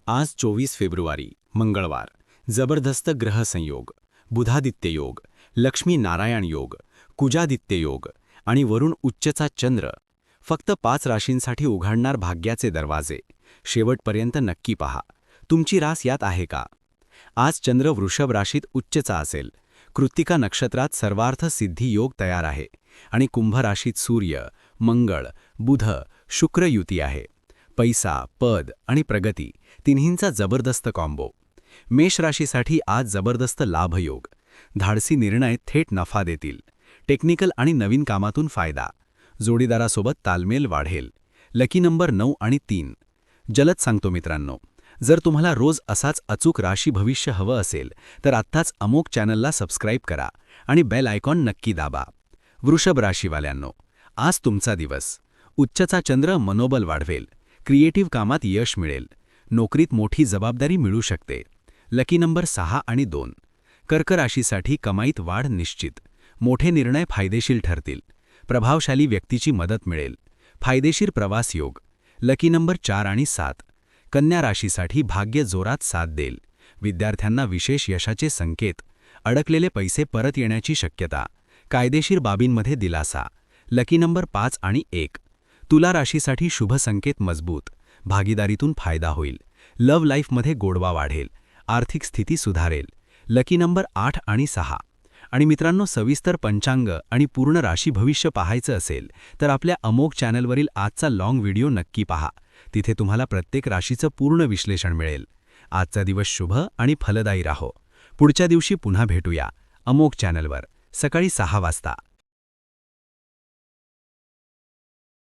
आज 24 फेब्रुवारी मंगळवार. जबरदस्त ग्रह संयोग, बुधादित्य योग, लक्ष्मी नारायण योग, कुजादित्य योग आणि वरुण उच्चचा चंद्र. फक्त 5 राशींसाठी उघडणार भाग्याचे दरवाजे. शेवटपर्यंत नक्की पहा. तुमची रास यात आहे का? आज चंद्र वृषभ राशीत उच्चचा असेल. कृत्तिका नक्षत्रात सर्वार्थ सिद्धी योग तयार आहे आणि कुंभ राशीत सूर्य, मंगळ, बुध, शुक्र युती आहे. पैसा, पद आणि प्रगती तिन्हींचा जबरदस्त कॉम्बो. मेष राशीसाठी आज जबरदस्त लाभयोग. धाडसी निर्णय थेट नफा देतील. टेक्निकल आणि नवीन कामातून फायदा. जोडीदारासोबत तालमेल वाढेल. लकी नंबर 9 आणि 3. जलद सांगतो मित्रांनो, जर तुम्हाला रोज असाच अचूक राशी भविष्य हवं असेल तर आत्ताच अमोक चॅनलला सबस्क्राईब करा आणि बेल आयकॉन नक्की दाबा. वृषभ राशीवाल्यांनो, आज तुमचा दिवस. उच्चचा चंद्र मनोबल वाढवेल. क्रिएटिव्ह कामात यश मिळेल. नोकरीत मोठी जबाबदारी मिळू शकते. लकी नंबर 6 आणि 2. कर्क राशीसाठी कमाईत वाढ निश्चित. मोठे निर्णय फायदेशीर ठरतील. प्रभावशाली व्यक्तीची मदत मिळेल. फायदेशीर प्रवास योग. लकी नंबर 4 आणि 7. कन्या राशीसाठी भाग्य जोरात साथ देईल. विद्यार्थ्यांना विशेष यशाचे संकेत. अडकलेले पैसे परत येण्याची शक्यता. कायदेशीर बाबींमध्ये दिलासा. लकी नंबर 5 आणि 1. तुला राशीसाठी शुभ संकेत मजबूत. भागीदारीतून फायदा होईल. लव्ह लाईफमध्ये गोडवा वाढेल. आर्थिक स्थिती सुधारेल. लकी नंबर 8 आणि 6. आणि मित्रांनो, सविस्तर पंचांग आणि पूर्ण राशी भविष्य पाहायचं असेल तर आपल्या अमोक चॅनलवरील आजचा लॉंग व्हिडिओ नक्की पहा. तिथे तुम्हाला प्रत्येक राशीचं पूर्ण विश्लेषण मिळेल. आजचा दिवस शुभ आणि फलदायी राहो. पुढच्या दिवशी पुन्हा भेटूया अमोक चॅनलवर सकाळी 6 वाजता.